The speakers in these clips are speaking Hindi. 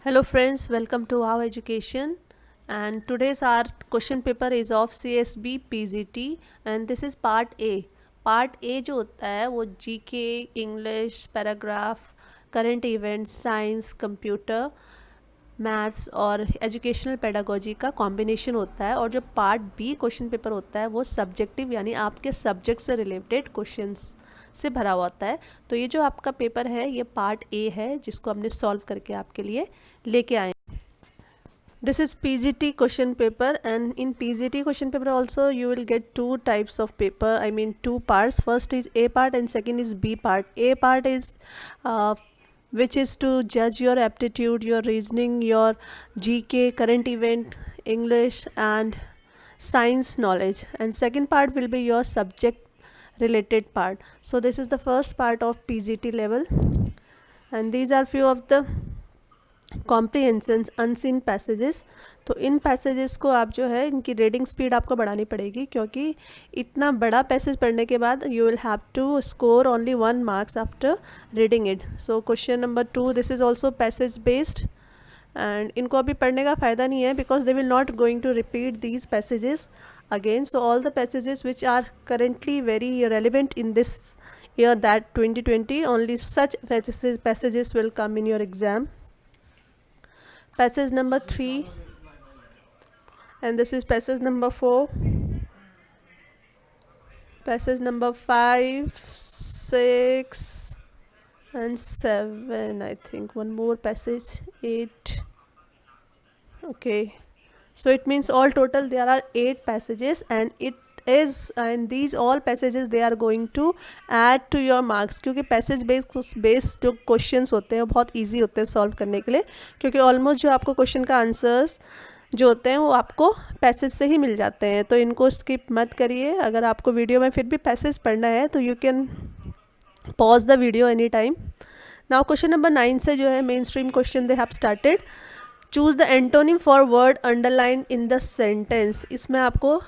Hello friends, welcome to our education, and today's our question paper is of CSB PGT and this is part A. Part A जो होता है वो GK, English, paragraph, current events, science, computer, maths और एजुकेशनल पेडागोजी का कॉम्बिनेशन होता है। और जो पार्ट बी क्वेश्चन पेपर होता है वो सब्जेक्टिव यानी आपके सब्जेक्ट से रिलेटेड क्वेश्चंस से भरा हुआ होता है। तो ये जो आपका पेपर है ये पार्ट ए है जिसको हमने सॉल्व करके आपके लिए लेके आए। This is PGT question paper, and in PGT question paper also you will get two types of paper, I mean two parts. First is A part and second is B part. A part is which is to judge your aptitude, your reasoning, your GK, current event, English and science knowledge, and second part will be your subject related part. So this is the first part of PGT level, and these are few of the comprehension unseen passages. तो इन पैसेजेस को आप जो है इनकी रीडिंग स्पीड आपको बढ़ानी पड़ेगी, क्योंकि इतना बड़ा पैसेज पढ़ने के बाद you will have to score only 1 marks after reading it. So question number 2, this is also passage based and इनको अभी पढ़ने का फ़ायदा नहीं है because they will not going to repeat these passages again. So all the passages which are currently very relevant in this year, that 2020, only such passages will come in your exam. Passage number 3 and this is passage number 4, passage number 5, 6 and 7, I think one more passage, 8. Okay, so it means all total there are 8 passages, and these all passages they are going to add to your marks, क्योंकि पैसेज बेस्ड जो क्वेश्चंस होते हैं वो बहुत इजी होते हैं सॉल्व करने के लिए, क्योंकि ऑलमोस्ट जो आपको क्वेश्चन का आंसर्स जो होते हैं वो आपको पैसेज से ही मिल जाते हैं. तो इनको स्किप मत करिए. अगर आपको वीडियो में फिर भी पैसेज पढ़ना है तो you can pause the video any time. Now question number 9 से जो है main stream question they have started. Choose the antonym for word underline in the sentence. इसमें आपको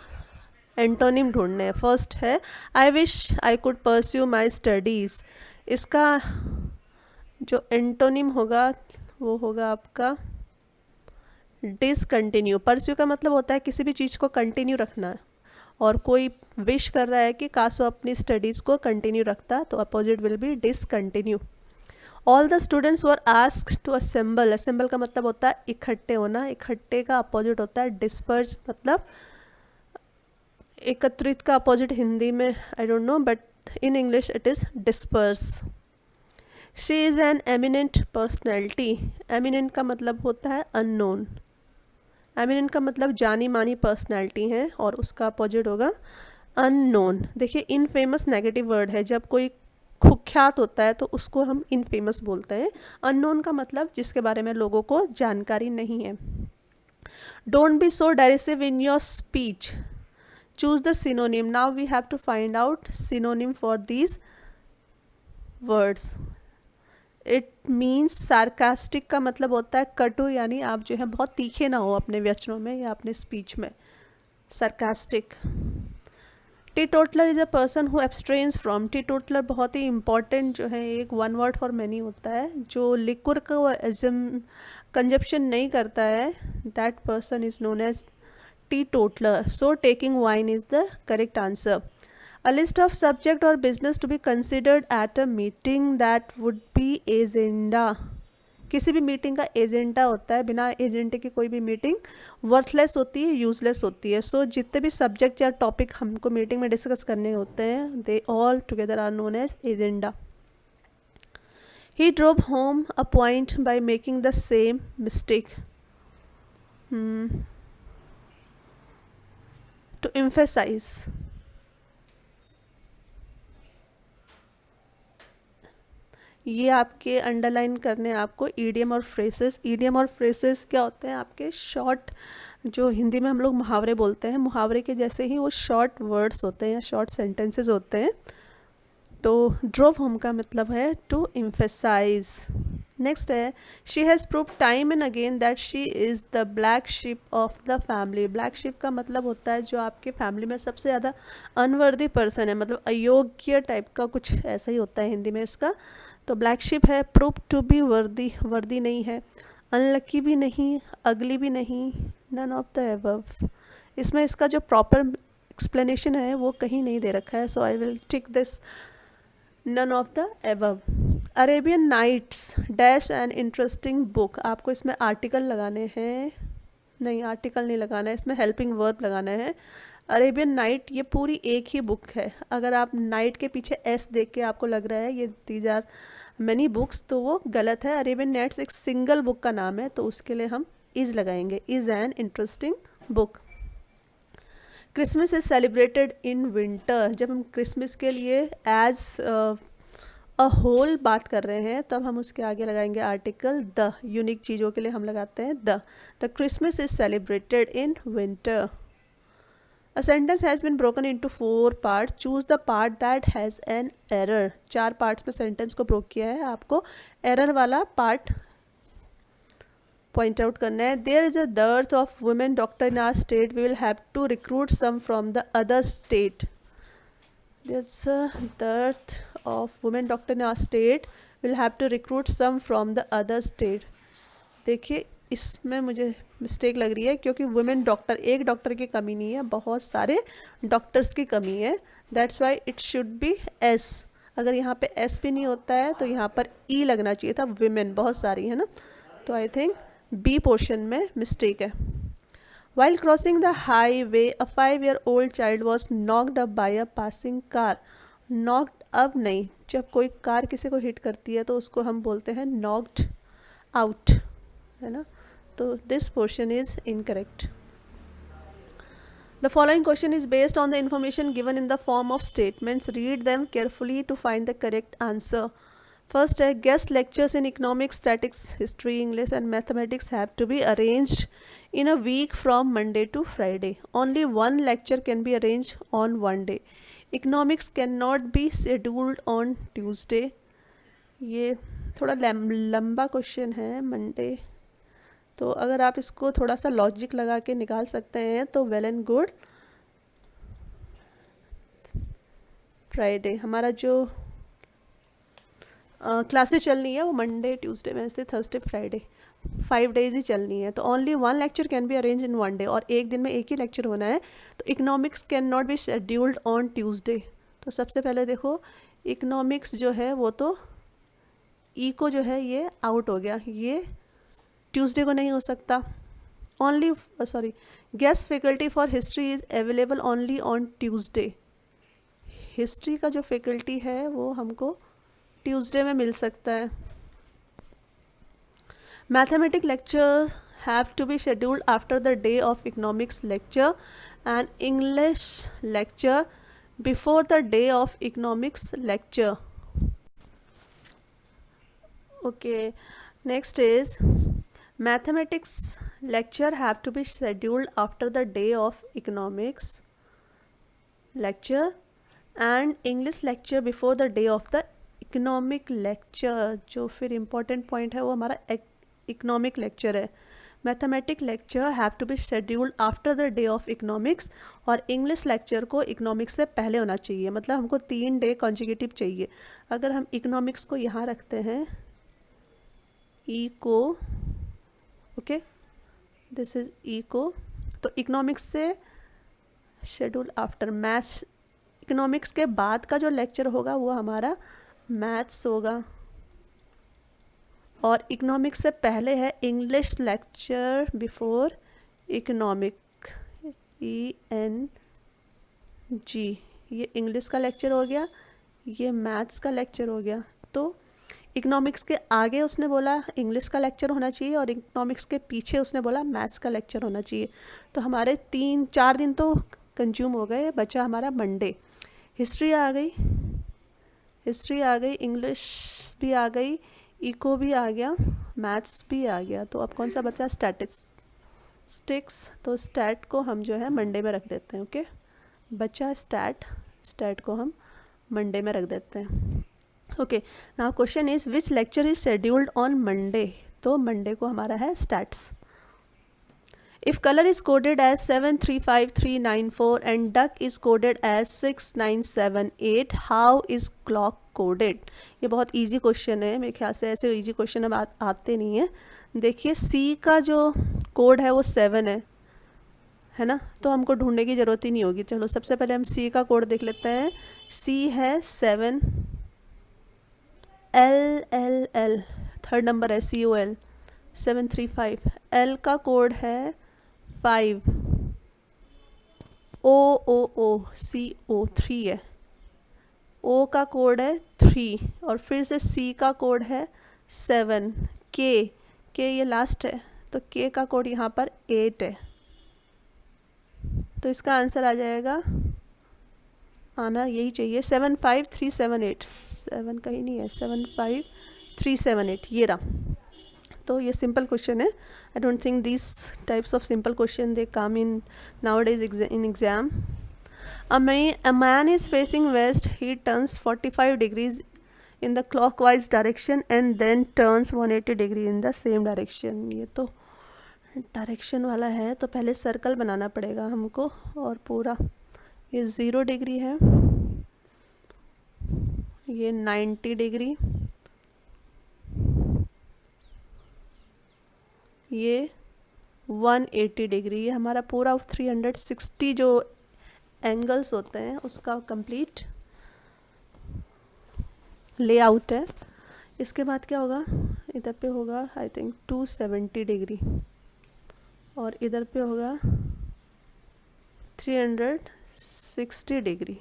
एंटोनिम ढूंढने हैं. फर्स्ट है I wish I could pursue my studies. इसका जो एंटोनिम होगा वो होगा आपका डिसकंटिन्यू. परस्यू का मतलब होता है किसी भी चीज़ को कंटिन्यू रखना है, और कोई विश कर रहा है कि काश वो अपनी स्टडीज़ को कंटिन्यू रखता, तो opposite will be discontinue. All the students were asked to assemble. Assemble का मतलब होता है इकट्ठे होना. इकट्ठे का अपोजिट होता है डिस्पर्स, मतलब एकत्रित का अपोजिट हिंदी में I don't know, but in English it is disperse. She is an eminent personality. Eminent का मतलब होता है अननोन. एमिनेंट का मतलब जानी मानी पर्सनैलिटी है और उसका अपोजिट होगा अननोन. देखिए इनफेमस नेगेटिव वर्ड है. जब कोई कुख्यात होता है तो उसको हम इनफेमस बोलते हैं. अननोन का मतलब जिसके बारे में लोगों को जानकारी नहीं है. Don't be so derisive in your speech. Choose the synonym. Now we have to find out synonym for these words. It means sarcastic का मतलब होता है कटु, यानी आप जो है बहुत तीखे ना हो अपने व्यंजनों में या अपने स्पीच में. sarcastic. Teetotaller is a person who abstains from. Teetotaller बहुत ही इंपॉर्टेंट जो है एक वन वर्ड फॉर मैनी होता है. जो लिक्वर को कंजप्शन नहीं करता है that person is known as teetotaler. So taking wine is the correct answer. A list of subject or business to be considered at a meeting, that would be agenda. किसी भी मीटिंग का एजेंडा होता है. बिना एजेंडे की कोई भी मीटिंग वर्थलेस होती है, यूजलेस होती है. सो जितने भी सब्जेक्ट या टॉपिक हमको मीटिंग में डिस्कस करने होते हैं they all together are known as agenda. He drove home a point by making the same mistake. To emphasize. ये आपके अंडरलाइन करने हैं आपको ईडियम और फ्रेसेस. ईडियम और फ्रेसेस क्या होते हैं? आपके शॉर्ट, जो हिंदी में हम लोग मुहावरे बोलते हैं, मुहावरे के जैसे ही वो शॉर्ट वर्ड्स होते हैं या शॉर्ट सेंटेंसेस होते हैं. तो ड्रोव होम का मतलब है टू एम्फेसाइज. नेक्स्ट है she has prove time and again that she is the black ship of the family. Black ship का मतलब होता है जो आपके फैमिली में सबसे ज़्यादा अनवर्दी पर्सन है, मतलब अयोग्य टाइप का कुछ ऐसा ही होता है हिंदी में इसका. तो ब्लैक शिप है. प्रूव टू बी वर्दी, वर्दी नहीं है. अनलकी भी नहीं, अगली भी नहीं, नन ऑफ द एबव। इसमें इसका जो प्रॉपर एक्सप्लेनेशन है वो कहीं नहीं दे रखा है, so I will tick this none of the above. Arabian nights dash an interesting book, आपको इसमें आर्टिकल लगाने हैं, नहीं आर्टिकल नहीं लगाना है, इसमें हेल्पिंग वर्ब लगाना है। अरेबियन नाइट ये पूरी एक ही बुक है, अगर आप नाइट के पीछे एस देख के आपको लग रहा है ये दीज आर मैनी बुक्स, तो वो गलत है। अरेबियन नाइट्स एक सिंगल बुक का नाम है, तो उसके लिए हम इज़ लगाएंगे, is an interesting book. Christmas is celebrated in winter, जब हम क्रिसमस के लिए एज अ होल बात कर रहे हैं तब हम उसके आगे लगाएंगे आर्टिकल द, यूनिक चीज़ों के लिए हम लगाते हैं the Christmas is celebrated in winter. A sentence has been broken into 4 parts. Choose the part that has an error. 4 parts में sentence को broke किया है, आपको error वाला part point out करना है। There is a dearth of women doctor in our state. We will have to recruit some from the other state. There's a dearth of women doctor in our state. We'll have to recruit some from the other state. देखिए इसमें मुझे मिस्टेक लग रही है, क्योंकि वुमेन डॉक्टर, एक डॉक्टर की कमी नहीं है, बहुत सारे डॉक्टर्स की कमी है, that's why it should be S. अगर यहाँ पे एस भी नहीं होता है तो यहाँ पर ई लगना चाहिए था, वुमेन बहुत सारी है ना, तो आई थिंक बी पोर्शन में मिस्टेक है। While crossing the highway a 5-year-old child was knocked up by a passing car. Knocked up नहीं, जब कोई कार किसी को हिट करती है तो उसको हम बोलते हैं नॉक्ड आउट, है ना, तो this portion is incorrect. The following question is based on the information given in the form of statements. Read them carefully to find the correct answer. First है, guest lectures in economics, statistics, history, English and mathematics have to be arranged in a week from Monday to Friday. Only one lecture can be arranged on one day. Economics cannot be scheduled on Tuesday. ये थोड़ा लंबा क्वेश्चन है, मंडे, तो अगर आप इसको थोड़ा सा लॉजिक लगा के निकाल सकते हैं तो वेल एंड गुड। फ्राइडे हमारा जो क्लासेस चलनी है वो Monday, Tuesday, Wednesday, Thursday, Friday, 5 days ही चलनी है, तो only one lecture can be arrange in one day, और एक दिन में एक ही लेक्चर होना है। तो economics can not be scheduled on Tuesday. तो सबसे पहले देखो इकोनॉमिक्स जो है वो तो ई को जो है ये आउट हो गया, ये ट्यूसडे को नहीं हो सकता। Only guest faculty for history is available only on Tuesday. History का जो फैकल्टी है वो हमको ट्यूसडे में मिल सकता है। Mathematic lecture have to be scheduled after the day of economics lecture and English lecture before the day of economics lecture. Okay, next is mathematics lecture have to be scheduled after the day of economics lecture and English lecture before the day of the economic lecture। जो फिर important point है वो हमारा economic lecture है। Mathematic lecture have to be scheduled after the day of economics, और इंग्लिश लेक्चर को इकोनॉमिक्स से पहले होना चाहिए, मतलब हमको 3 डे कॉन्जिक्यूटिव चाहिए। अगर हम इकोनॉमिक्स को यहाँ रखते हैं, ई को, ओके दिस इज ई को, तो इकोनॉमिक्स से शेड्यूल आफ्टर मैथ्स, इकोनॉमिक्स के बाद का जो लेक्चर होगा वो हमारा मैथ्स होगा, और इकोनॉमिक्स से पहले है English lecture before economic, ENG, ये इंग्लिश का लेक्चर हो गया, ये मैथ्स का लेक्चर हो गया। तो इकोनॉमिक्स के आगे उसने बोला इंग्लिश का लेक्चर होना चाहिए, और इकोनॉमिक्स के पीछे उसने बोला मैथ्स का लेक्चर होना चाहिए। तो हमारे 3-4 दिन तो कंज्यूम हो गए, बचा हमारा मंडे। हिस्ट्री आ गई, इंग्लिश भी आ गई, इको भी आ गया, मैथ्स भी आ गया, तो अब कौन सा बचा, स्टैटिस्टिक्स। तो स्टैट को हम जो है मंडे में रख देते हैं। ओके, बचा स्टैट को हम मंडे में रख देते हैं। Okay, now question is which lecture is scheduled on Monday. तो मंडे को हमारा है stats. If colour is coded as 735394 and duck is coded as 6978, how is clock coded. ये बहुत इजी क्वेश्चन है, मेरे ख्याल से ऐसे इजी क्वेश्चन अब आते नहीं हैं। देखिए सी का जो कोड है वो 7 है ना, तो हमको ढूंढने की ज़रूरत ही नहीं होगी। चलो सबसे पहले हम सी का कोड देख लेते हैं। सी है 7, एल थर्ड नंबर है, COL 735। एल का कोड है 5, O CO 3 है। ओ का कोड है 3 और फिर से सी का कोड है 7। के ये लास्ट है, तो के का कोड यहाँ पर 8 है। तो इसका आंसर आ जाएगा, आना यही चाहिए 75378। 7 कहीं नहीं है, 75378 ये रहा। तो ये सिंपल क्वेश्चन है। I don't think this types of simple question they come in nowadays in exam. A man is facing west. He turns 45 degrees in the clockwise direction and then turns 180 degree in the same direction. ये तो डायरेक्शन वाला है, तो पहले सर्कल बनाना पड़ेगा हमको। और पूरा ये 0 डिग्री है, ये 90 डिग्री, ये 180 डिग्री। ये हमारा पूरा 360 जो एंगल्स होते हैं उसका कंप्लीट लेआउट है। इसके बाद क्या होगा, इधर पे होगा आई थिंक 270 डिग्री और इधर पे होगा 360 डिग्री।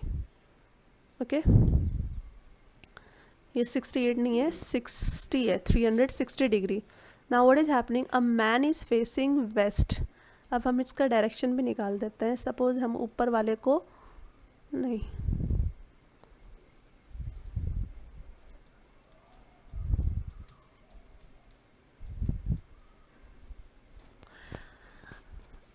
ओके, ये 68 नहीं है, 60 है, 360 degree. Now what is happening, a man is facing west. अब हम इसका डायरेक्शन भी निकाल देते हैं। सपोज हम ऊपर वाले को नहीं,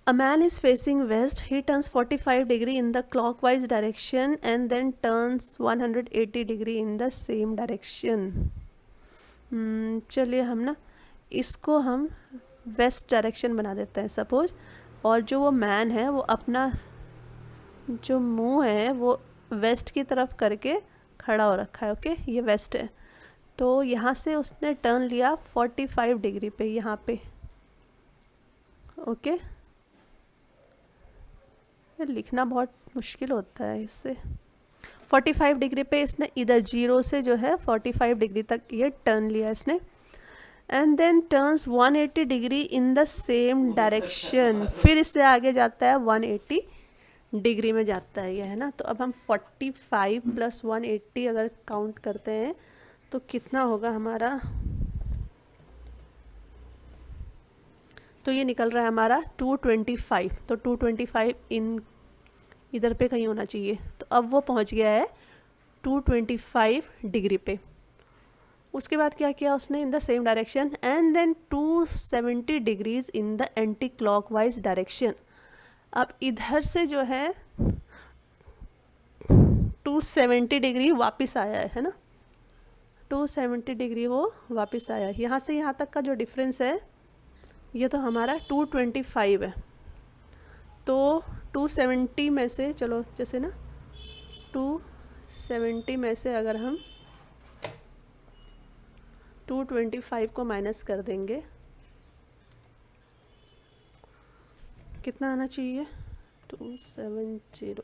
a man is facing west. He turns 45 degree in the clockwise direction and then turns 180 degree in the same direction. चलिए हम ना इसको हम वेस्ट डायरेक्शन बना देते हैं सपोज। और जो वो मैन है वो अपना जो मुंह है वो वेस्ट की तरफ करके खड़ा हो रखा है। ओके, ये वेस्ट है, तो यहाँ से उसने टर्न लिया 45 डिग्री पे यहाँ पे। ओके, ये लिखना बहुत मुश्किल होता है इससे। 45 डिग्री पे इसने इधर 0 से जो है 45 डिग्री तक ये टर्न लिया इसने, and then turns 180 degree in the same direction. फिर इससे आगे जाता है 180 डिग्री में जाता है ये, है ना। तो अब हम 45 प्लस 180 अगर काउंट करते हैं तो कितना होगा हमारा, तो ये निकल रहा है हमारा 225। तो 225 इन इधर पे कहीं होना चाहिए। तो अब वो पहुंच गया है 225 डिग्री पे। उसके बाद क्या किया उसने, in the same direction and then 270 degrees in the anti clockwise direction. अब इधर से जो है 270 डिग्री वापस आया है ना, 270 डिग्री वो वापस आया। यहाँ से यहाँ तक का जो डिफरेंस है ये तो हमारा 225 है। तो 270 में से चलो जैसे ना 270 में से अगर हम 225 को माइनस कर देंगे, कितना आना चाहिए, 270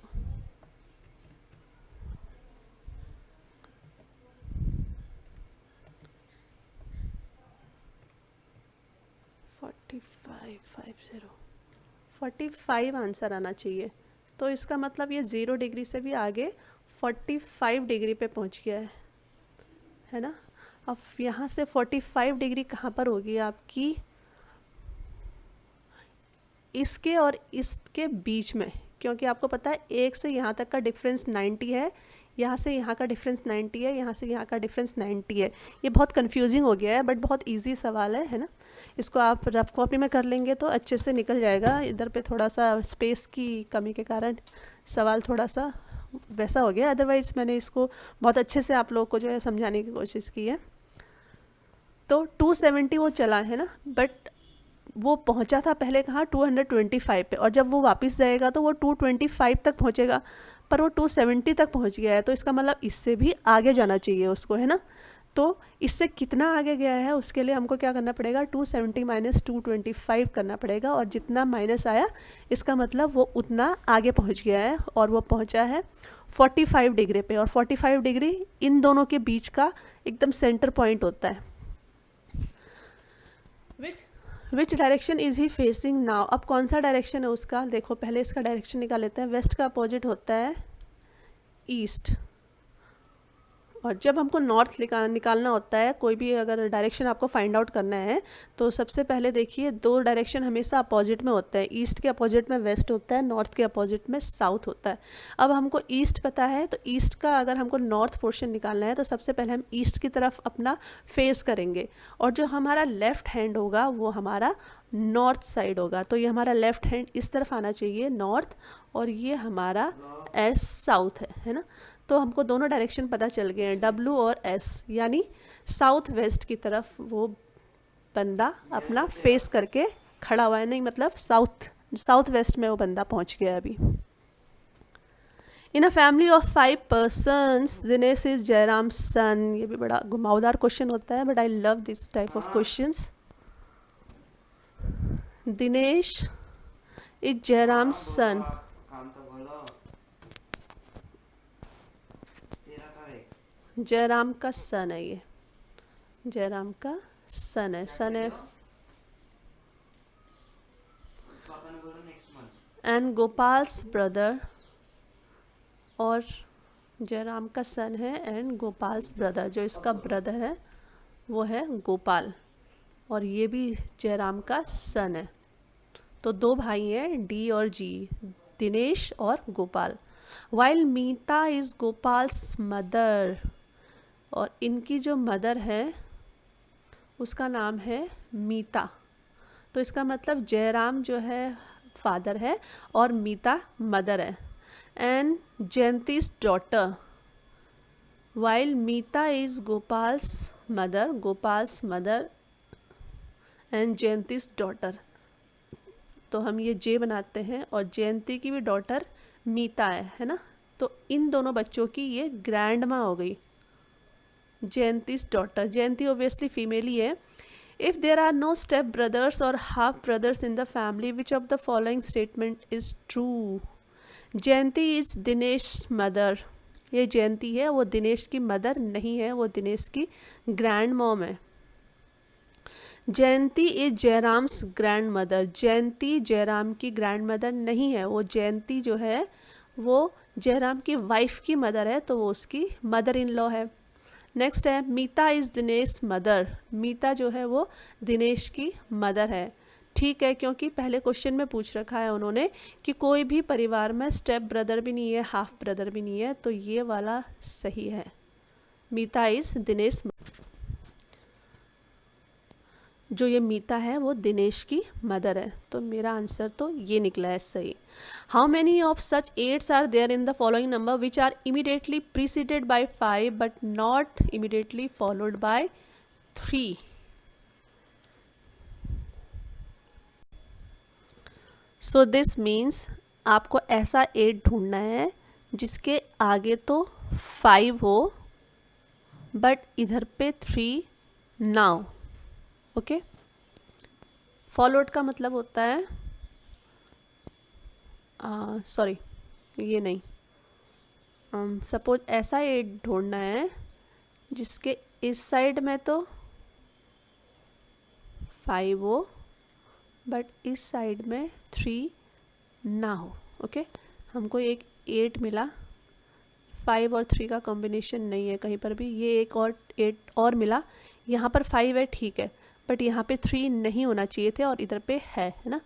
45 आंसर आना चाहिए। तो इसका मतलब ये 0 डिग्री से भी आगे 45 डिग्री पे पहुंच गया है ना। अब यहाँ से 45 डिग्री कहाँ पर होगी आपकी, इसके और इसके बीच में, क्योंकि आपको पता है एक से यहाँ तक का डिफरेंस 90 है, यहाँ से यहाँ का डिफरेंस 90 है, यहाँ से यहाँ का डिफरेंस 90 है। ये बहुत कंफ्यूजिंग हो गया है बट बहुत इजी सवाल है ना। इसको आप रफ कॉपी में कर लेंगे तो अच्छे से निकल जाएगा। इधर पे थोड़ा सा स्पेस की कमी के कारण सवाल थोड़ा सा वैसा हो गया, अदरवाइज़ मैंने इसको बहुत अच्छे से आप लोगों को जो है समझाने की कोशिश की है। तो 270 वो चला है ना, बट वो पहुंचा था पहले कहाँ 225 पे, और जब वो वापस जाएगा तो वो 225 तक पहुंचेगा। पर वो 270 तक पहुंच गया है, तो इसका मतलब इससे भी आगे जाना चाहिए उसको, है ना। तो इससे कितना आगे गया है उसके लिए हमको क्या करना पड़ेगा, 270 माइनस 225 करना पड़ेगा, और जितना माइनस आया इसका मतलब वो उतना आगे पहुंच गया है, और वो पहुंचा है 45 डिग्री पे, और 45 डिग्री इन दोनों के बीच का एकदम सेंटर पॉइंट होता है। Which direction is he facing now, अब कौन सा डायरेक्शन है उसका, देखो पहले इसका डायरेक्शन निकाल लेते हैं। वेस्ट का अपोजिट होता है ईस्ट, और जब हमको नॉर्थ निकालना होता है, कोई भी अगर डायरेक्शन आपको फाइंड आउट करना है, तो सबसे पहले देखिए दो डायरेक्शन हमेशा अपोजिट में होता है, ईस्ट के अपोजिट में वेस्ट होता है, नॉर्थ के अपोजिट में साउथ होता है। अब हमको ईस्ट पता है, तो ईस्ट का अगर हमको नॉर्थ पोर्शन निकालना है तो सबसे पहले हम ईस्ट की तरफ अपना फेस करेंगे, और जो हमारा लेफ्ट हैंड होगा वो हमारा नॉर्थ साइड होगा। तो ये हमारा लेफ्ट हैंड इस तरफ आना चाहिए नॉर्थ, और ये हमारा एस साउथ है ना। तो हमको दोनों डायरेक्शन पता चल गए हैं, डब्ल्यू और एस, यानी साउथ वेस्ट की तरफ वो बंदा अपना फेस करके खड़ा हुआ है, नहीं मतलब साउथ वेस्ट में वो बंदा पहुंच गया अभी। In a family of 5 persons, Dinesh is Jayaram son. ये भी बड़ा घुमावदार क्वेश्चन होता है, but I love this type of questions. Dinesh is Jayaram son. Jayaram का सन है, ये जयराम का सन है एंड गोपाल्स ब्रदर, और जयराम का सन है एंड गोपाल्स ब्रदर, जो इसका ब्रदर है वो है गोपाल, और ये भी जयराम का सन है। तो दो भाई हैं, डी और जी, दिनेश और Gopal. While Meeta is Gopal's mother, और इनकी जो मदर है उसका नाम है मीता। तो इसका मतलब जयराम जो है फादर है और मीता मदर है। And Jayanti's daughter, while Meeta is Gopal's mother and Jayanti's daughter. तो हम ये जे बनाते हैं, और जयंती की भी डॉटर मीता है ना। तो इन दोनों बच्चों की ये ग्रैंड माँ हो गई, Jayanti's daughter. Jayanti obviously female ही है। If there are no step brothers और half brothers in the family, which of the following statement is true. Jayanti is Dinesh mother, ये जयंती है वो दिनेश की मदर नहीं है, वो दिनेश की ग्रैंड मॉम है। जयंती इज जयराम्स ग्रैंड मदर, जयंती जयराम की ग्रैंड मदर नहीं है, वो जयंती जो है वो जयराम की वाइफ की मदर है, तो वो उसकी मदर इन लॉ है। नेक्स्ट है मीता इज़ दिनेश मदर, मीता जो है वो दिनेश की मदर है। ठीक है, क्योंकि पहले क्वेश्चन में पूछ रखा है उन्होंने कि कोई भी परिवार में स्टेप ब्रदर भी नहीं है, हाफ ब्रदर भी नहीं है, तो ये वाला सही है, मीता इज़ दिनेश। जो ये मीता है वो दिनेश की मदर है, तो मेरा आंसर तो ये निकला है सही। How many of such eights are there in the following number which are immediately preceded by 5 but not immediately followed by 3। So this means आपको ऐसा 8 ढूंढना है जिसके आगे तो 5 हो बट इधर पे 3 ना हो। ओके, फॉलोड का मतलब होता है सॉरी ये नहीं, सपोज ऐसा 8 ढूंढना है जिसके इस साइड में तो 5 हो बट इस साइड में 3 ना हो। ओके, हमको एक 8 मिला, 5 और 3 का कॉम्बिनेशन नहीं है कहीं पर भी, ये एक और 8 और मिला, यहाँ पर 5 है ठीक है, बट यहाँ पे 3 नहीं होना चाहिए थे और इधर पे है ना।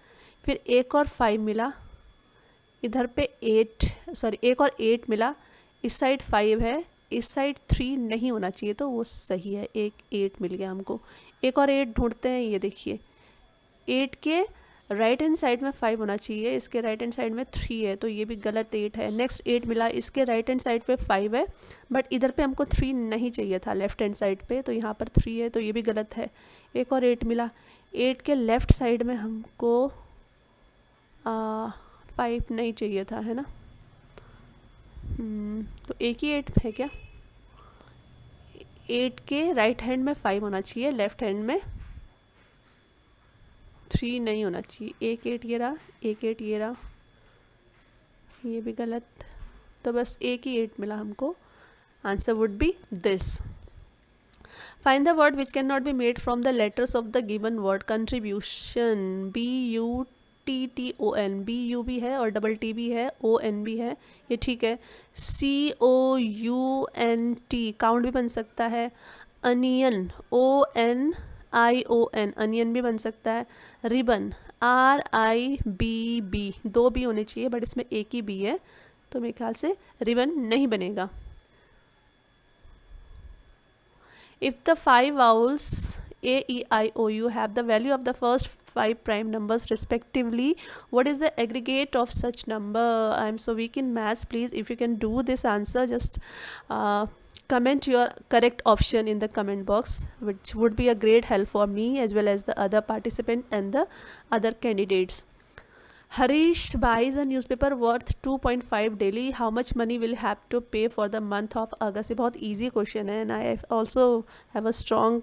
फिर एक और 5 मिला, इधर पे 1 और 8 मिला, इस साइड 5 है, इस साइड 3 नहीं होना चाहिए, तो वो सही है, एक 8 मिल गया हमको। एक और 8 ढूंढते हैं, ये देखिए 8 के राइट हैंड साइड में 5 होना चाहिए, इसके राइट हैंड साइड में 3 है, तो ये भी गलत 8 है। नेक्स्ट 8 मिला, इसके राइट हैंड साइड पे 5 है बट इधर पे हमको 3 नहीं चाहिए था लेफ्ट हैंड साइड पे, तो यहाँ पर 3 है, तो ये भी गलत है। एक और 8 मिला, 8 के लेफ्ट साइड में हमको 5 नहीं चाहिए था, है ना। तो एक ही 8 है क्या? 8 के राइट हैंड में 5 होना चाहिए, लेफ्ट हैंड में 3 नहीं होना चाहिए। एक 8 ये रहा, एक 8 ये रहा, ये भी गलत, तो बस एक ही 8 मिला हमको। Answer would be this. Find the word which cannot be made from the letters of the given word. Contribution, BUTTON, BU भी है और डबल T भी है, ON भी है, ये ठीक है। COUNT, काउंट भी बन सकता है। अनियन, ONION, अनियन भी बन सकता है। रिबन, RIBB, दो भी होने चाहिए बट इसमें एक ही बी है, तो मेरे ख्याल से रिबन नहीं बनेगा। If the 5 vowels A, E, I, O, U have the value of the first 5 prime numbers respectively, what is the aggregate of such number? I am so weak in maths. Please, if you can do this answer, just comment your correct option in the comment box, which would be a great help for me as well as the other participant and the other candidates. Harish buys a newspaper worth 2.5 daily. How much money will have to pay for the month of August? ये बहुत easy question है, and I also have a strong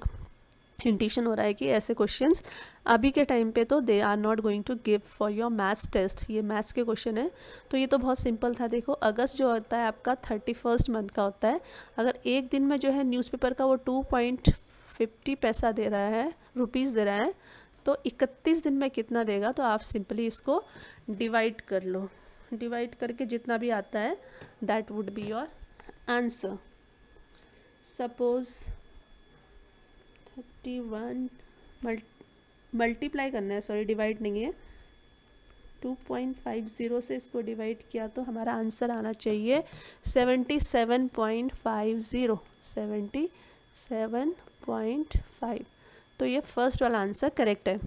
इंटिशन हो रहा है कि ऐसे क्वेश्चंस अभी के टाइम पे तो they are not going to give for your maths test. ये मैथ्स के क्वेश्चन है, तो ये तो बहुत सिंपल था। देखो, अगस्त जो होता है आपका 31 मंथ का होता है। अगर एक दिन में जो है न्यूज़पेपर का वो 2.50 पैसा दे रहा है, रुपीज़ दे रहा है, तो 31 दिन में कितना देगा? तो आप सिंपली इसको डिवाइड कर लो, डिवाइड करके जितना भी आता है that would be your answer. Suppose 31 multiply करना है, सॉरी डिवाइड नहीं है, 2.50 से इसको डिवाइड किया तो हमारा आंसर आना चाहिए 77.50, 77.5। तो ये फर्स्ट वाला आंसर करेक्ट है।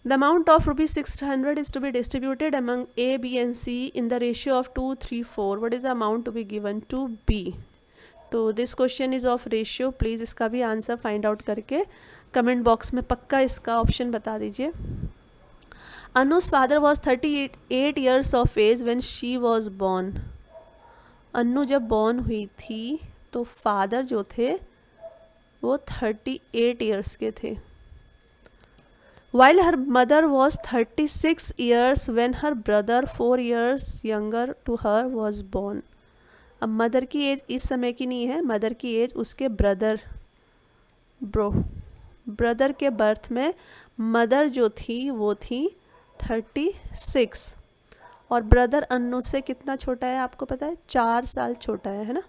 The amount of ₹600 is to be distributed among A, B and C in the ratio of 2, 3, 4. What is the amount to be given to B? तो this question is of ratio. Please इसका भी आंसर फाइंड आउट करके कमेंट बॉक्स में पक्का इसका ऑप्शन बता दीजिए। Anu's father was 38 years of age when she was born. Anu जब बॉर्न हुई थी तो फादर जो थे वो 38 years के थे। While her mother was 36 years when her brother 4 years younger to her was born. अब मदर की एज इस समय की नहीं है, मदर की एज उसके ब्रदर के बर्थ में मदर जो थी वो थी 36 और ब्रदर अन्नू से कितना छोटा है आपको पता है? 4 साल छोटा है ना।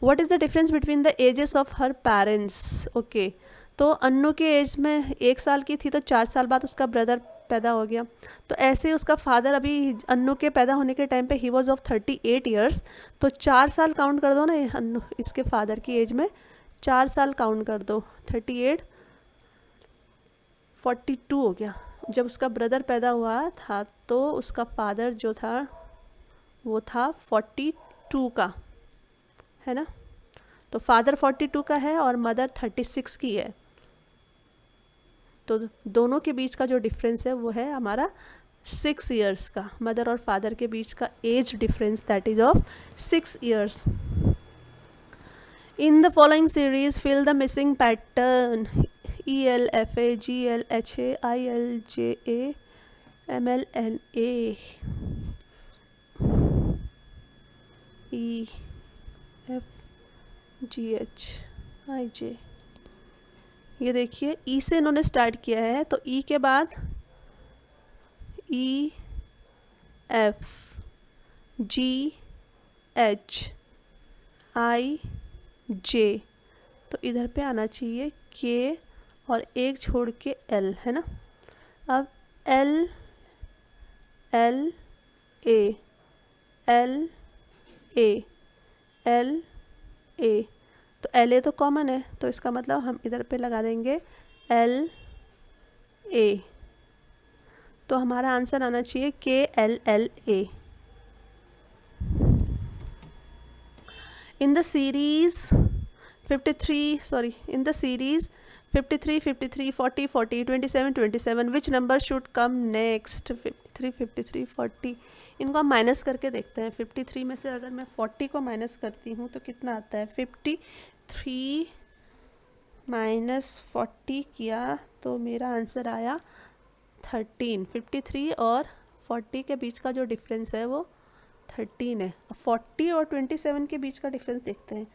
What is the difference between the ages of her parents? Okay, तो अन्नू के एज में 1 साल की थी तो 4 साल बाद उसका ब्रदर पैदा हो गया। तो ऐसे ही उसका फादर अभी अन्नू के पैदा होने के टाइम पे ही वॉज ऑफ 38 years, तो 4 साल काउंट कर दो ना अन्नू इसके फादर की एज में, 4 साल काउंट कर दो, 38 42 हो गया। जब उसका ब्रदर पैदा हुआ था तो उसका फादर जो था वो था 42 का, है ना। तो फादर 42 का है और मदर 36 की है, तो दोनों के बीच का जो डिफरेंस है वो है हमारा 6 years का। मदर और फादर के बीच का age difference that is of 6 years। In the following series fill the missing pattern ELFA GLHA ILJA MLNA EFGHIJ। ये देखिए ई से इन्होंने स्टार्ट किया है, तो ई के बाद EFGHIJ, तो इधर पे आना चाहिए के और एक छोड़ के एल, है ना। अब L L A L A L A, तो एल ए तो कॉमन है, तो इसका मतलब हम इधर पे लगा देंगे एल ए, तो हमारा आंसर आना चाहिए KLLA। In the series 53, sorry, in the series 53, 53, 40, 40, 27, 27, which number should come next? 53, 53, 40, इनको हम माइनस करके देखते हैं. 53 में से अगर मैं 40 को माइनस करती हूँ तो कितना आता है? 53 माइनस 40 किया तो मेरा आंसर आया 13. 53 और 40 के बीच का जो डिफरेंस है वो 13 है. 40 और 27 के बीच का डिफरेंस देखते हैं.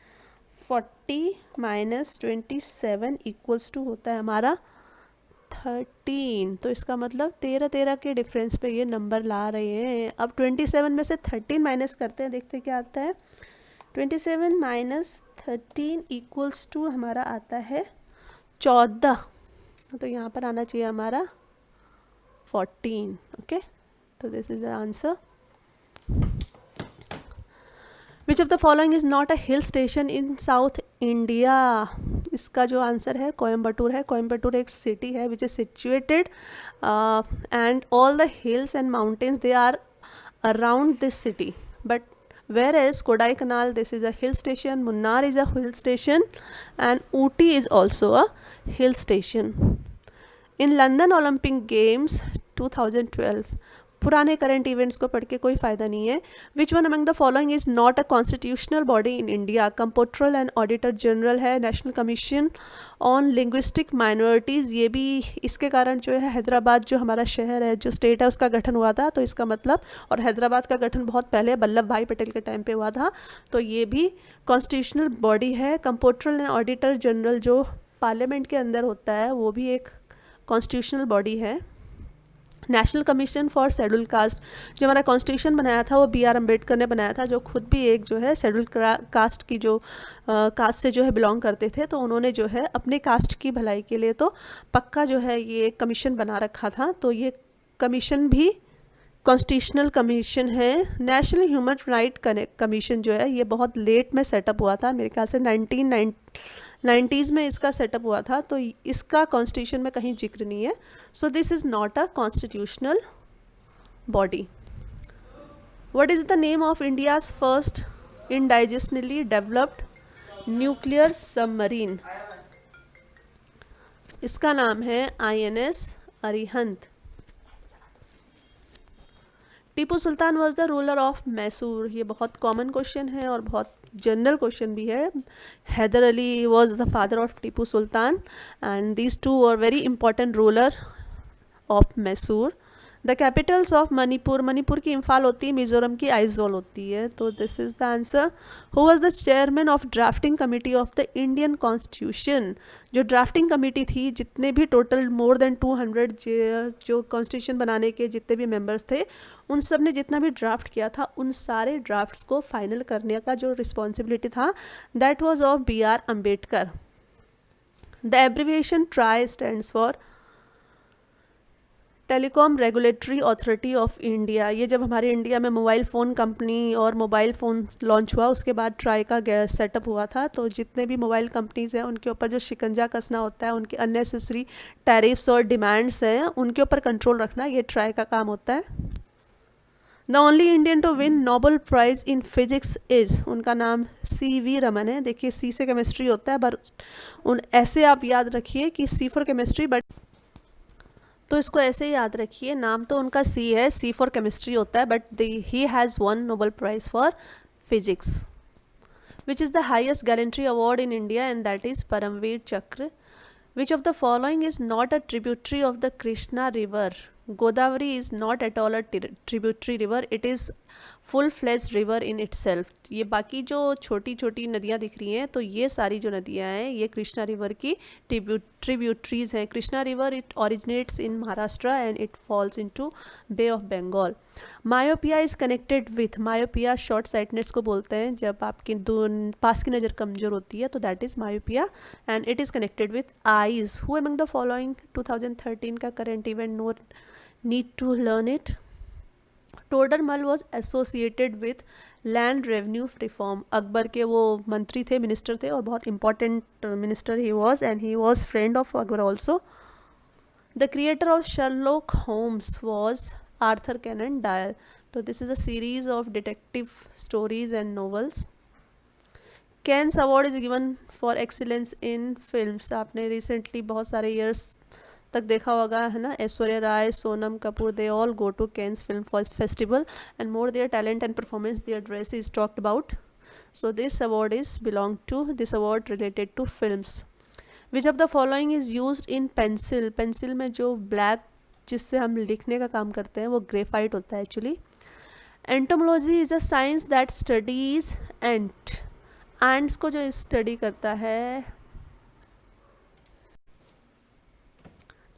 40 माइनस 27 इक्वल्स टू होता है हमारा 13. तो इसका मतलब 13 के डिफरेंस पे ये नंबर ला रहे हैं. अब 27 में से 13 माइनस करते हैं, देखते हैं क्या आता है. 27 माइनस 13 इक्वल्स टू हमारा आता है 14. तो यहाँ पर आना चाहिए हमारा 14. ओके, तो this is the answer. Which of the following is not a hill station in south India? इसका जो आंसर है कोयम्बटूर है. कोयम्बटूर एक सिटी है which is situated and all the hills and mountains they are around this city. But whereas Kodaikanal, this is a hill station, Munnar is a hill station, and Ooty is also a hill station. In London Olympic Games 2012, पुराने करंट इवेंट्स को पढ़ के कोई फ़ायदा नहीं है. Which one among the following is not a constitutional body in India? Comptroller and auditor general है, national commission on linguistic minorities. ये भी इसके कारण जो है हैदराबाद जो हमारा शहर है, जो स्टेट है, उसका गठन हुआ था. तो इसका मतलब, और हैदराबाद का गठन बहुत पहले वल्लभ भाई पटेल के टाइम पे हुआ था. तो ये भी कॉन्स्टिट्यूशनल बॉडी है. कंप्ट्रोलर एंड ऑडिटर जनरल जो पार्लियामेंट के अंदर होता है वो भी एक कॉन्स्टिट्यूशनल बॉडी है. National commission for schedule caste, जो हमारा कॉन्स्टिट्यूशन बनाया था वो B.R. अम्बेडकर ने बनाया था, जो खुद भी एक जो है शेड्यूल कास्ट की जो कास्ट से जो है बिलोंग करते थे. तो उन्होंने जो है अपने कास्ट की भलाई के लिए तो पक्का जो है ये कमीशन बना रखा था. तो ये कमीशन भी कॉन्स्टिट्यूशनल कमीशन है. नेशनल ह्यूमन राइट कमीशन जो है ये बहुत लेट में सेटअप हुआ था, मेरे ख्याल से 1990s में इसका सेटअप हुआ था. तो इसका कॉन्स्टिट्यूशन में कहीं जिक्र नहीं है. So this is not a constitutional body. What is the name of India's first indigenously developed nuclear submarine? इसका नाम है INS Arihant. Tipu Sultan was the ruler of Mysore. ये बहुत कॉमन क्वेश्चन है और बहुत जनरल क्वेश्चन भी है. Haider Ali was the father of Tipu Sultan and these two were very important ruler of Mysore. The capitals of Manipur, Manipur की इम्फाल होती है, मिज़ोरम की आइजोल होती है. तो this is the answer. Who was the chairman of drafting committee of the Indian constitution? जो ड्राफ्टिंग कमिटी थी, जितने भी टोटल मोर देन 200 जो कॉन्स्टिट्यूशन बनाने के जितने भी मेंबर्स थे, उन सब ने जितना भी ड्राफ्ट किया था, उन सारे ड्राफ्ट्स को फाइनल करने का जो रिस्पॉन्सिबिलिटी था, that was of B.R. Ambedkar. The abbreviation try stands for telecom regulatory authority of India. ये जब हमारे इंडिया में मोबाइल फ़ोन कंपनी और मोबाइल फ़ोन लॉन्च हुआ, उसके बाद ट्राई का सेटअप हुआ था. तो जितने भी मोबाइल कंपनीज़ हैं उनके ऊपर जो शिकंजा कसना होता है, उनके अननेसेसरी टैरिफ्स और डिमांड्स हैं, उनके ऊपर कंट्रोल रखना, ये ट्राई का काम होता है. The only Indian to win Nobel prize in physics is, उनका नाम C.V. रमन है. देखिए C से केमिस्ट्री होता है, पर ऐसे आप याद रखिए कि C फॉर केमिस्ट्री, बट तो इसको ऐसे ही याद रखिए, नाम तो उनका C है, C फॉर केमिस्ट्री होता है, but he has won Nobel prize for physics. Which is the highest gallantry award in India and that is Paramvir Chakra. Which of the following is not a tributary of the Krishna river? Godavari is not at all a tributary river, it is full fledge river in itself. ये बाकी जो छोटी छोटी नदियाँ दिख रही हैं, तो ये सारी जो नदियाँ हैं ये कृष्णा रिवर की ट्रिब्यूटरीज हैं. Krishna river it originates in Maharashtra and it falls into Bay of Bengal. Myopia is connected with, myopia short sightedness को बोलते हैं, जब आपकी पास की नज़र कमज़ोर होती है, तो that is myopia and it is connected with eyes. Who among the following 2013 का current event, no need to learn it. Todarmal was associated with land revenue reform. Akbar के वो मंत्री थे, मिनिस्टर थे, और बहुत important minister he was, and he was friend of Akbar also. The creator of Sherlock Holmes was Arthur Conan Doyle. तो this is a series of detective stories and novels. Cannes award is given for excellence in films. आपने रिसेंटली बहुत सारे ईयर्स तक देखा होगा है ना, Aishwarya Rai, Sonam Kapoor, they all go to Cannes film festival and more their talent and performance their dress is talked about. So this award is belong to this award related to films. Which of the following is used in pencil? Pencil में जो ब्लैक जिससे हम लिखने का काम करते हैं वो ग्रेफाइट होता है actually. Entomology is a science that studies ants को जो स्टडी करता है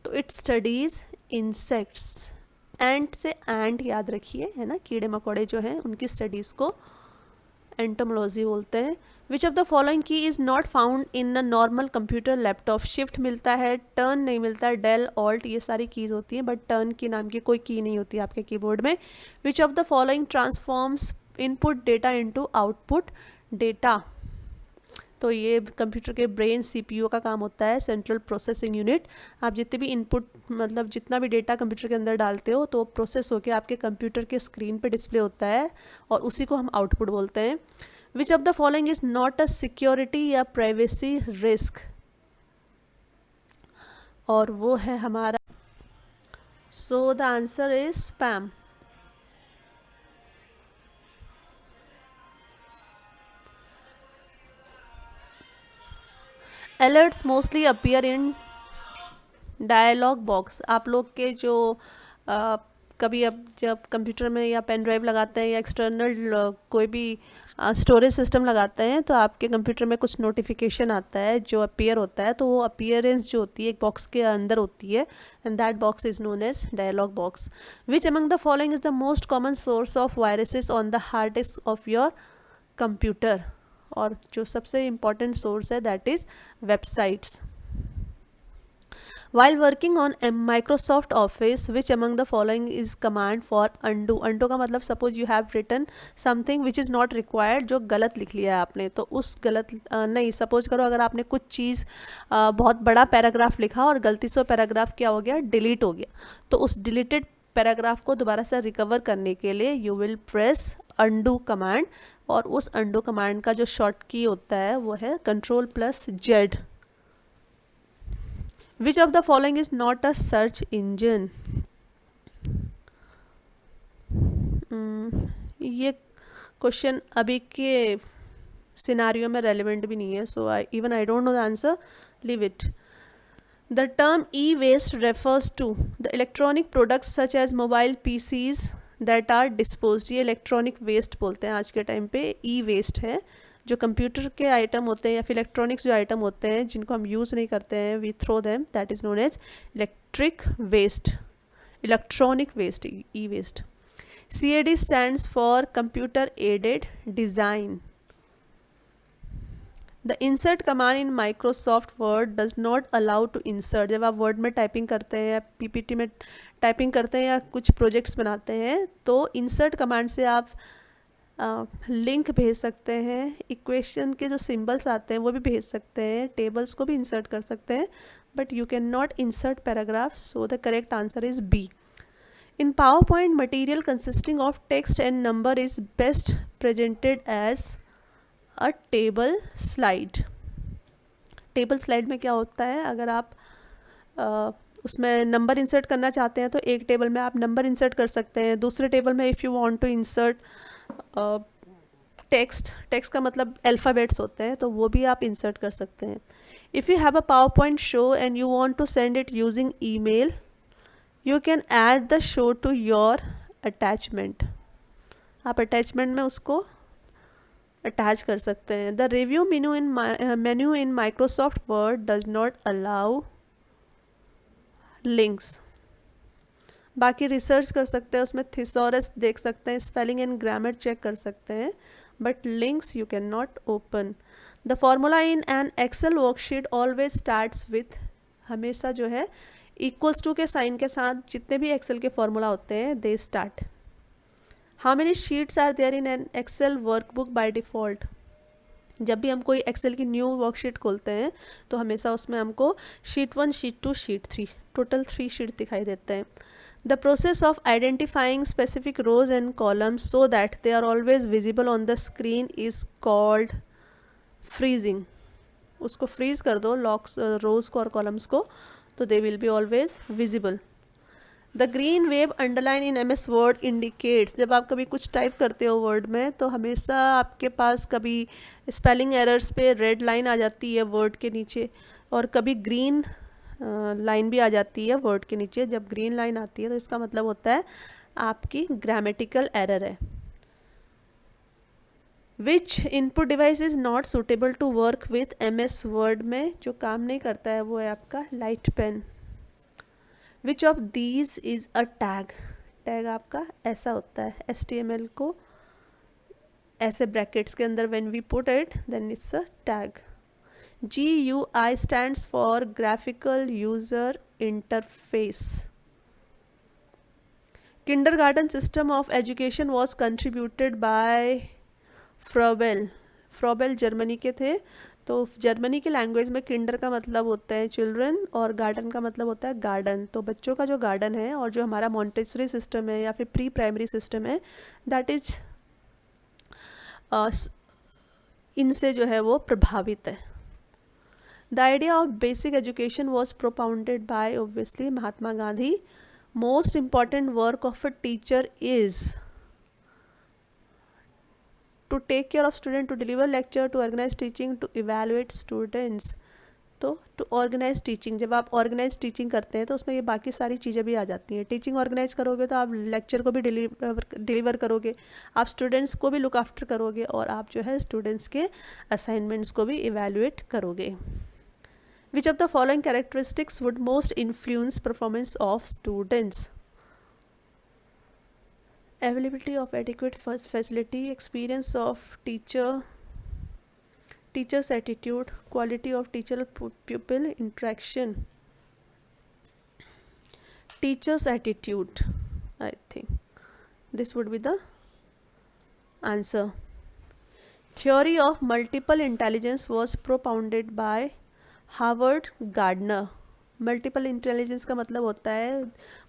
तो इट स्टडीज इंसेक्ट्स. एंट से एंट याद रखिए है ना, कीड़े मकोड़े जो हैं उनकी स्टडीज़ को एंटोमोलॉजी बोलते हैं. विच ऑफ द फॉलोइंग की is not found in a normal computer laptop? Shift मिलता है, टर्न नहीं मिलता है, डेल ऑल्ट ये सारी कीज़ होती हैं बट टर्न की नाम की कोई की नहीं होती आपके कीबोर्ड में. विच of the following transforms input data into output data? तो ये कंप्यूटर के ब्रेन सीपीयू का काम होता है, सेंट्रल प्रोसेसिंग यूनिट. आप जितने भी इनपुट मतलब जितना भी डेटा कंप्यूटर के अंदर डालते हो तो प्रोसेस होकर आपके कंप्यूटर के स्क्रीन पे डिस्प्ले होता है और उसी को हम आउटपुट बोलते हैं. Which of the following is not a security या प्राइवेसी रिस्क? और वो है हमारा, so the answer is spam. Alerts mostly appear in dialog box. आप लोग के जो कभी अब जब कंप्यूटर में या पेन ड्राइव लगाते हैं या एक्सटर्नल कोई भी स्टोरेज सिस्टम लगाते हैं तो आपके कंप्यूटर में कुछ नोटिफिकेशन आता है जो अपीयर होता है, तो वो अपीयरेंस जो होती है एक बॉक्स के अंदर होती है and that box is known as dialog box. Which among the following is the most common source of viruses on the hard disk of your computer? और जो सबसे इम्पॉर्टेंट सोर्स है that is websites. While working on a Microsoft Office, which among the following is command for undo? Undo का मतलब suppose you have written something which is not required, जो गलत लिख लिया है आपने, तो उस गलत नहीं, सपोज करो अगर आपने कुछ चीज़ बहुत बड़ा पैराग्राफ लिखा और गलती से पैराग्राफ क्या हो गया, डिलीट हो गया, तो उस डिलीटेड पैराग्राफ को दोबारा से रिकवर करने के लिए you will press undo command और उस undo कमांड का जो शॉर्ट की होता है वो है Ctrl+Z. Which of the following is not a search engine? ये क्वेश्चन अभी के सिनारियो में रेलिवेंट भी नहीं है, सो I don't know the answer, leave it. The term e-waste refers to the electronic products such as mobile PCs that are disposed. ये इलेक्ट्रॉनिक वेस्ट बोलते हैं आज के टाइम पे, e-waste है जो कंप्यूटर के आइटम होते हैं या फिर इलेक्ट्रॉनिक्स जो आइटम होते हैं जिनको हम यूज़ नहीं करते हैं, we throw them, that is known as electric waste, electronic waste, e waste. CAD stands for computer aided design. The insert command in Microsoft Word does not allow to insert. जब आप वर्ड में टाइपिंग करते हैं या PPT में टाइपिंग करते हैं या कुछ प्रोजेक्ट्स बनाते हैं तो इंसर्ट कमांड से आप लिंक भेज सकते हैं, इक्वेशन के जो सिंबल्स आते हैं वो भी भेज सकते हैं, टेबल्स को भी इंसर्ट कर सकते हैं, but you can not insert paragraph, so the correct answer is B. In PowerPoint material consisting of text and number is best presented as a table slide. Table slide में क्या होता है, अगर आप उसमें नंबर इंसर्ट करना चाहते हैं तो एक टेबल में आप नंबर इंसर्ट कर सकते हैं, दूसरे टेबल में if you want to insert text का मतलब अल्फ़ाबेट्स होते हैं तो वो भी आप इंसर्ट कर सकते हैं. If you have a PowerPoint show and you want to send it using email, you can add the show to your attachment. आप अटैचमेंट में उसको अटैच कर सकते हैं. The review menu in Microsoft Word does not allow links. बाकी रिसर्च कर सकते हैं, उसमें थिसॉरस देख सकते हैं, स्पेलिंग एंड ग्रामर चेक कर सकते हैं, but links you can not open. The formula in an Excel worksheet always starts with, हमेशा जो है इक्वल्स टू के साइन के साथ जितने भी एक्सेल के फॉर्मूला होते हैं they start. How many sheets are there in an Excel workbook by default. जब भी हम कोई एक्सेल की न्यू वर्कशीट खोलते हैं तो हमेशा उसमें हमको sheet 1, sheet 2, sheet 3, total 3 sheet दिखाई देते हैं. The process of identifying specific rows and columns so that they are always visible on the screen is called freezing, उसको फ्रीज कर दो लॉक्स रोज को और कॉलम्स को, तो they will be always visible. The green wave underline in MS word indicates, जब आप कभी कुछ टाइप करते हो वर्ड में तो हमेशा आपके पास कभी स्पेलिंग एरर्स पे रेड लाइन आ जाती है वर्ड के नीचे, और कभी ग्रीन लाइन भी आ जाती है वर्ड के नीचे. जब ग्रीन लाइन आती है तो इसका मतलब होता है आपकी ग्रामेटिकल एरर है. Which input device is not suitable to work with MS Word में जो काम नहीं करता है वो है आपका light pen. Which of these is a tag, tag आपका ऐसा होता है, HTML को ऐसे ब्रैकेट्स के अंदर when we put it then it's a tag. GUI stands for graphical user interface. Kindergarten system of education was contributed by Froebel. Froebel Germany के थे. तो जर्मनी के लैंग्वेज में किंडर का मतलब होता है चिल्ड्रन और गार्डन का मतलब होता है गार्डन. तो बच्चों का जो गार्डन है और जो हमारा मॉन्टेसरी सिस्टम है या फिर प्री प्राइमरी सिस्टम है दैट इज इनसे जो है वो प्रभावित है. The idea of basic education was propounded bye obviously Mahatma Gandhi. Most important work of a teacher is to take care of student, to deliver lecture, to organize teaching, to evaluate students. तो टू ऑर्गेनाइज टीचिंग, जब आप ऑर्गेनाइज टीचिंग करते हैं तो उसमें ये बाकी सारी चीज़ें भी आ जाती हैं. टीचिंग ऑर्गेनाइज करोगे तो आप लेक्चर को भी डिलीवर करोगे, आप स्टूडेंट्स को भी लुक आफ्टर करोगे और आप जो है स्टूडेंट्स के असाइनमेंट्स को भी इवेल्युएट करोगे. विच of the following characteristics would most influence performance of students? Availability of adequate first facility, experience of teacher's attitude, quality of teacher pupil interaction. Teacher's attitude, I think this would be the answer. Theory of multiple intelligence was propounded by Howard Gardner. Multiple intelligence का मतलब होता है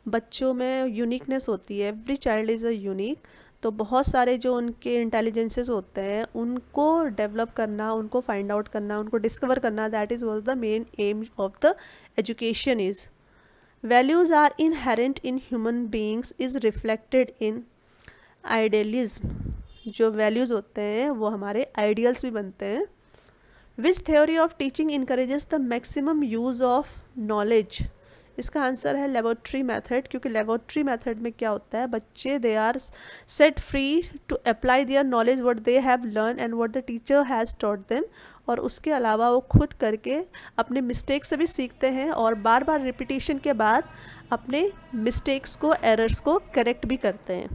बच्चों में यूनिकनेस होती है, every child is a unique. तो बहुत सारे जो उनके इंटेलिजेंसेस होते हैं उनको डेवलप करना, उनको फाइंड आउट करना, उनको डिस्कवर करना, that is was the main aim of the education. Is values are inherent in human beings is reflected in idealism. जो वैल्यूज़ होते हैं वो हमारे आइडियल्स भी बनते हैं. Which theory of teaching encourages the maximum use of knowledge? इसका आंसर है लेबोरेटरी मेथड, क्योंकि लेबोरेटरी मेथड में क्या होता है बच्चे they are set free to apply their knowledge what they have learn and what the teacher has taught them. और उसके अलावा वो खुद करके अपने मिस्टेक से भी सीखते हैं और बार बार रिपीटेशन के बाद अपने मिस्टेक्स को, एरर्स को करेक्ट भी करते हैं.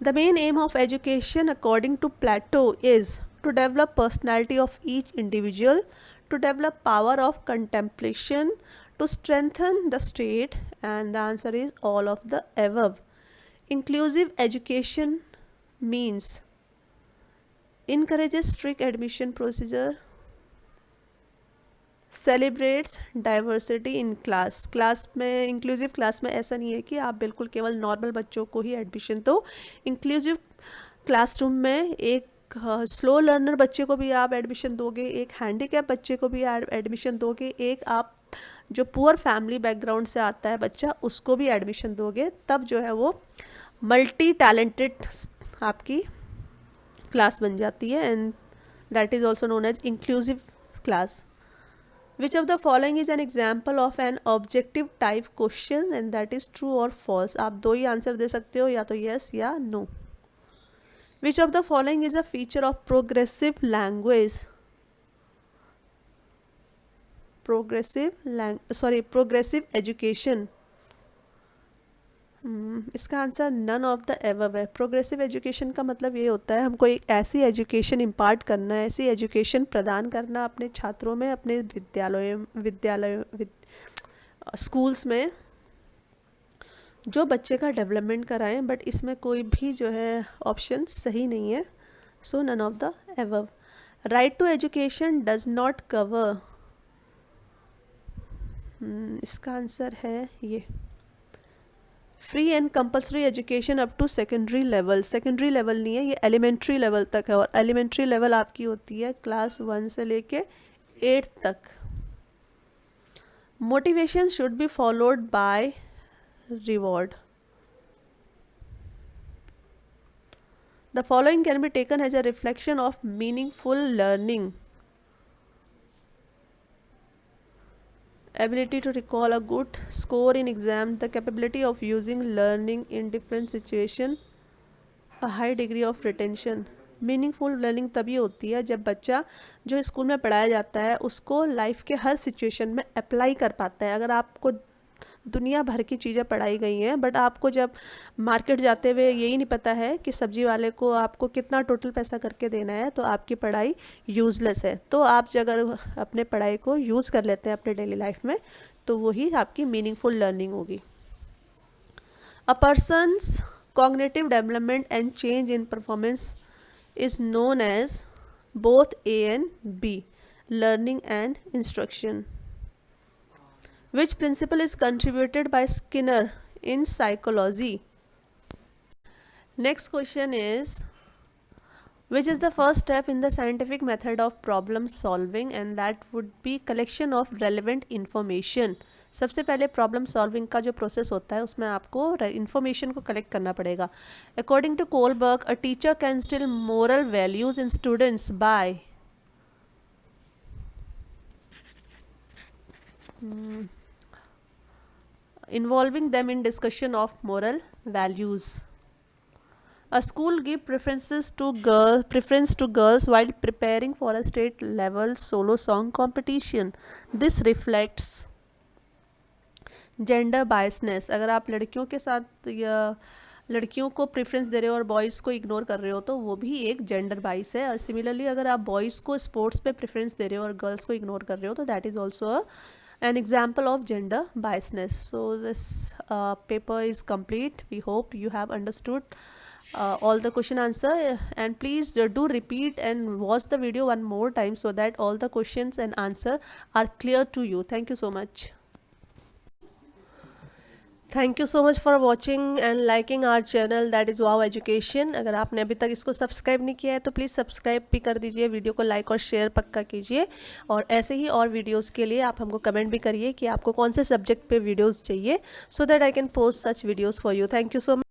The main aim of education according to Plato is to develop personality of each individual, to develop power of contemplation, to strengthen the state, and the answer is all of the above. Inclusive education means encourages strict admission procedure, celebrates diversity in class. Class में, इंक्लूसिव क्लास में ऐसा नहीं है कि आप बिल्कुल केवल नॉर्मल बच्चों को ही एडमिशन दो. इंक्लूसिव क्लासरूम में एक स्लो लर्नर बच्चे को भी आप एडमिशन दोगे, एक हैंडीकैप बच्चे को भी एडमिशन दोगे, एक आप जो पुअर फैमिली बैकग्राउंड से आता है बच्चा उसको भी एडमिशन दोगे. तब जो है वो मल्टी टैलेंटेड आपकी क्लास बन जाती है and that is also known as inclusive class. Which of the following is an example of an objective type question and that is true और फॉल्स? आप दो ही आंसर दे सकते हो, या तो येस या no. Which of the following is a feature of progressive language? Progressive education. इसका answer none of the above है. प्रोग्रेसिव एजुकेशन का मतलब ये होता है हमको एक ऐसी एजुकेशन इम्पार्ट करना, ऐसी एजुकेशन प्रदान करना अपने छात्रों में, अपने स्कूल्स में जो बच्चे का डेवलपमेंट कराएं. बट इसमें कोई भी जो है ऑप्शन सही नहीं है. So none of the above. Right to education does not cover. इसका आंसर है ये free and compulsory education up to secondary level, secondary level नहीं है ये, एलिमेंट्री लेवल तक है, और एलिमेंट्री लेवल आपकी होती है क्लास 1 से लेके 8 तक। Motivation should be followed by reward. The following can be taken as a reflection of meaningful learning. Ability to recall a good score in exam, the capability of using learning in different situation, a high degree of retention. Meaningful learning तभी होती है जब बच्चा जो स्कूल में पढ़ाया जाता है उसको लाइफ के हर सिचुएशन में अप्लाई कर पाता है। अगर आपको दुनिया भर की चीज़ें पढ़ाई गई हैं बट आपको जब मार्केट जाते हुए यही नहीं पता है कि सब्जी वाले को आपको कितना टोटल पैसा करके देना है, तो आपकी पढ़ाई यूज़लेस है। तो आप अगर अपने पढ़ाई को यूज़ कर लेते हैं अपने डेली लाइफ में तो वही आपकी मीनिंगफुल लर्निंग होगी। A person's cognitive development and change in performance is known as both A and B, learning and instruction. Which principle is contributed by Skinner in psychology? Next question is, which is the first step in the scientific method of problem solving? And that would be collection of relevant information. सबसे पहले प्रॉब्लम सॉल्विंग का जो प्रोसेस होता है उसमें आपको इन्फॉर्मेशन को कलेक्ट करना पड़ेगा। According to Kohlberg, a teacher can instil moral values in students by involving them in discussion of moral values. A school give preference to girls while preparing for a state level solo song competition. This reflects gender biasness. अगर आप लड़कियों के साथ या लड़कियों को प्रेफरेंस दे रहे हो और बॉयज़ को इग्नोर कर रहे हो तो वो भी एक जेंडर बाइस है। और सिमिलरली अगर आप बॉयज़ को स्पोर्ट्स पे प्रेफरेंस दे रहे हो और गर्ल्स को इग्नोर कर रहे हो तो that is also an example of gender biasness. So this paper is complete. We hope you have understood all the question answer, and please do repeat and watch the video one more time so that all the questions and answer are clear to you. Thank you so much. Thank you so much for watching and liking our channel that is wow education. अगर आपने अभी तक इसको सब्सक्राइब नहीं किया है तो प्लीज़ सब्सक्राइब भी कर दीजिए, वीडियो को लाइक और शेयर पक्का कीजिए, और ऐसे ही और वीडियोस के लिए आप हमको कमेंट भी करिए कि आपको कौन से सब्जेक्ट पे वीडियोस चाहिए, so that I can post such videos for you. Thank you so much.